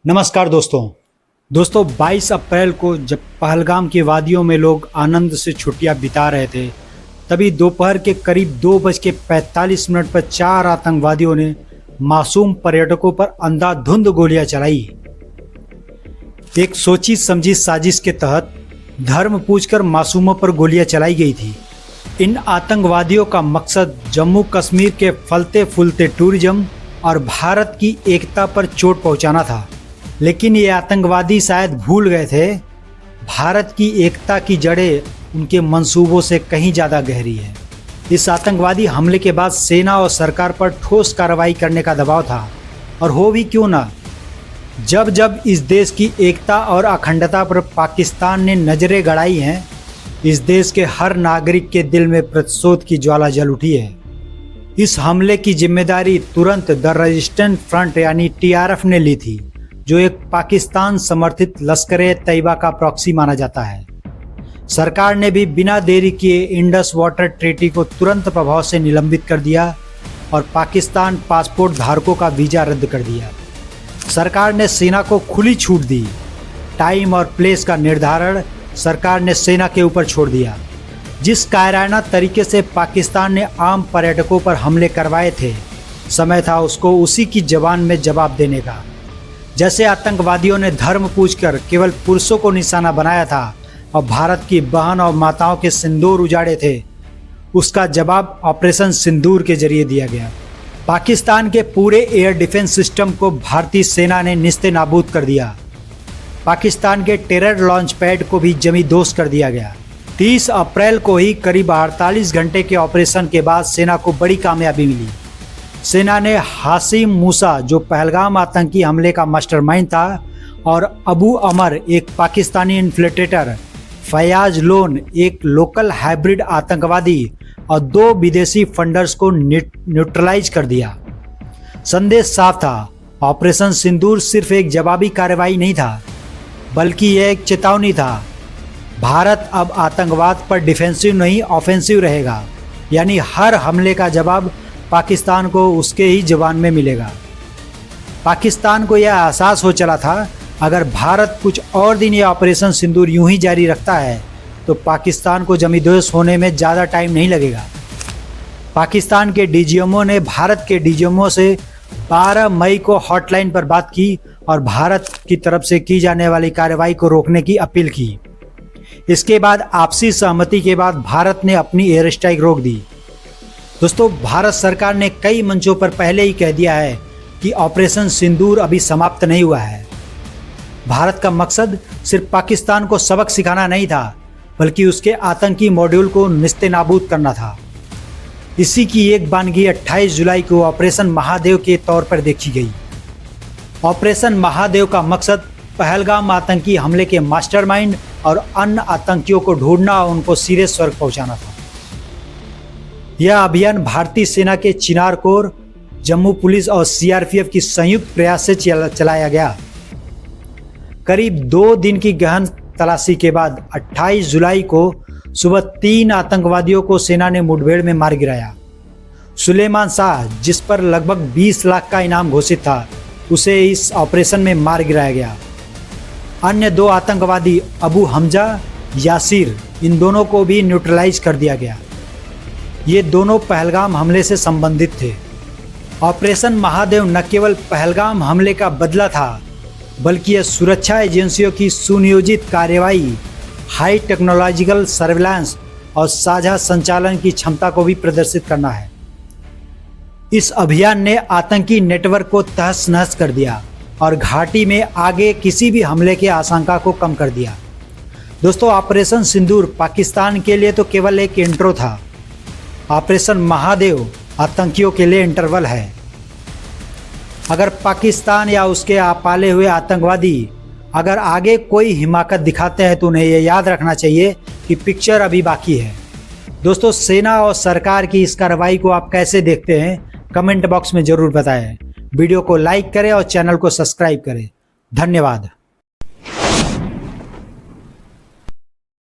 नमस्कार दोस्तों 22 अप्रैल को जब पहलगाम की वादियों में लोग आनंद से छुट्टियां बिता रहे थे, तभी दोपहर के करीब 2:45 पर 4 आतंकवादियों ने मासूम पर्यटकों पर अंधाधुंध गोलियां चलाई। एक सोची समझी साजिश के तहत धर्म पूछकर मासूमों पर गोलियां चलाई गई थी। इन आतंकवादियों का मकसद जम्मू कश्मीर के फलते फूलते टूरिज्म और भारत की एकता पर चोट पहुंचाना था। लेकिन ये आतंकवादी शायद भूल गए थे, भारत की एकता की जड़ें उनके मंसूबों से कहीं ज़्यादा गहरी है। इस आतंकवादी हमले के बाद सेना और सरकार पर ठोस कार्रवाई करने का दबाव था, और हो भी क्यों ना। जब जब इस देश की एकता और अखंडता पर पाकिस्तान ने नज़रें गड़ाई हैं, इस देश के हर नागरिक के दिल में प्रतिशोध की ज्वाला जल उठी है। इस हमले की जिम्मेदारी तुरंत द रेजिस्टेंट फ्रंट यानी TRF ने ली थी, जो एक पाकिस्तान समर्थित लश्कर-ए-तैयबा का प्रॉक्सी माना जाता है। सरकार ने भी बिना देरी किए इंडस वाटर ट्रीटी को तुरंत प्रभाव से निलंबित कर दिया और पाकिस्तान पासपोर्ट धारकों का वीज़ा रद्द कर दिया। सरकार ने सेना को खुली छूट दी। टाइम और प्लेस का निर्धारण सरकार ने सेना के ऊपर छोड़ दिया। जिस कायराना तरीके से पाकिस्तान ने आम पर्यटकों पर हमले करवाए थे, समय था उसको उसी की जबान में जवाब देने का। जैसे आतंकवादियों ने धर्म पूछकर केवल पुरुषों को निशाना बनाया था और भारत की बहन और माताओं के सिंदूर उजाड़े थे, उसका जवाब ऑपरेशन सिंदूर के जरिए दिया गया। पाकिस्तान के पूरे एयर डिफेंस सिस्टम को भारतीय सेना ने निस्ते नाबूद कर दिया। पाकिस्तान के टेरर लॉन्च पैड को भी जमींदोज कर दिया गया। 30 अप्रैल को ही करीब 48 घंटे के ऑपरेशन के बाद सेना को बड़ी कामयाबी मिली। सेना ने हाशिम मूसा, जो पहलगाम आतंकी हमले का मास्टरमाइंड था, और अबू अमर, एक पाकिस्तानी इन्फ्लिट्रेटर, फयाज लोन, एक लोकल हाइब्रिड आतंकवादी, और 2 विदेशी फंडर्स को न्यूट्रलाइज कर दिया। संदेश साफ था, ऑपरेशन सिंदूर सिर्फ एक जवाबी कार्रवाई नहीं था, बल्कि यह एक चेतावनी था। भारत अब आतंकवाद पर डिफेंसिव नहीं ऑफेंसिव रहेगा, यानी हर हमले का जवाब पाकिस्तान को उसके ही जवान में मिलेगा। पाकिस्तान को यह एहसास हो चला था, अगर भारत कुछ और दिन यह ऑपरेशन सिंदूर यूं ही जारी रखता है तो पाकिस्तान को जमींदोज होने में ज़्यादा टाइम नहीं लगेगा। पाकिस्तान के DGMO ने भारत के DGMO से 12 मई को हॉटलाइन पर बात की और भारत की तरफ से की जाने वाली कार्रवाई को रोकने की अपील की। इसके बाद आपसी सहमति के बाद भारत ने अपनी एयर स्ट्राइक रोक दी। दोस्तों, भारत सरकार ने कई मंचों पर पहले ही कह दिया है कि ऑपरेशन सिंदूर अभी समाप्त नहीं हुआ है। भारत का मकसद सिर्फ पाकिस्तान को सबक सिखाना नहीं था, बल्कि उसके आतंकी मॉड्यूल को निस्ते-नाबूद करना था। इसी की एक बानगी 28 जुलाई को ऑपरेशन महादेव के तौर पर देखी गई। ऑपरेशन महादेव का मकसद पहलगाम आतंकी हमले के मास्टरमाइंड और अन्य आतंकियों को ढूंढना और उनको सीधे स्वर्ग पहुंचाना था। यह अभियान भारतीय सेना के चिनार कोर, जम्मू पुलिस और CRPF की संयुक्त प्रयास से चलाया गया। करीब 2 दिन की गहन तलाशी के बाद 28 जुलाई को सुबह 3 आतंकवादियों को सेना ने मुठभेड़ में मार गिराया। सुलेमान शाह, जिस पर लगभग 20 लाख का इनाम घोषित था, उसे इस ऑपरेशन में मार गिराया गया। अन्य 2 आतंकवादी अबू हमजा, यासिर, इन दोनों को भी न्यूट्रलाइज कर दिया गया। ये दोनों पहलगाम हमले से संबंधित थे। ऑपरेशन महादेव न केवल पहलगाम हमले का बदला था, बल्कि यह सुरक्षा एजेंसियों की सुनियोजित कार्रवाई, हाई टेक्नोलॉजिकल सर्विलांस और साझा संचालन की क्षमता को भी प्रदर्शित करना है। इस अभियान ने आतंकी नेटवर्क को तहस-नहस कर दिया और घाटी में आगे किसी भी हमले की आशंका को कम कर दिया। दोस्तों, ऑपरेशन सिंदूर पाकिस्तान के लिए तो केवल एक इंट्रो था। ऑपरेशन महादेव आतंकियों के लिए इंटरवल है। अगर पाकिस्तान या उसके पाले हुए आतंकवादी अगर आगे कोई हिमाकत दिखाते हैं तो उन्हें यह याद रखना चाहिए कि पिक्चर अभी बाकी है। दोस्तों, सेना और सरकार की इस कार्रवाई को आप कैसे देखते हैं, कमेंट बॉक्स में ज़रूर बताएं। वीडियो को लाइक करें और चैनल को सब्सक्राइब करें। धन्यवाद।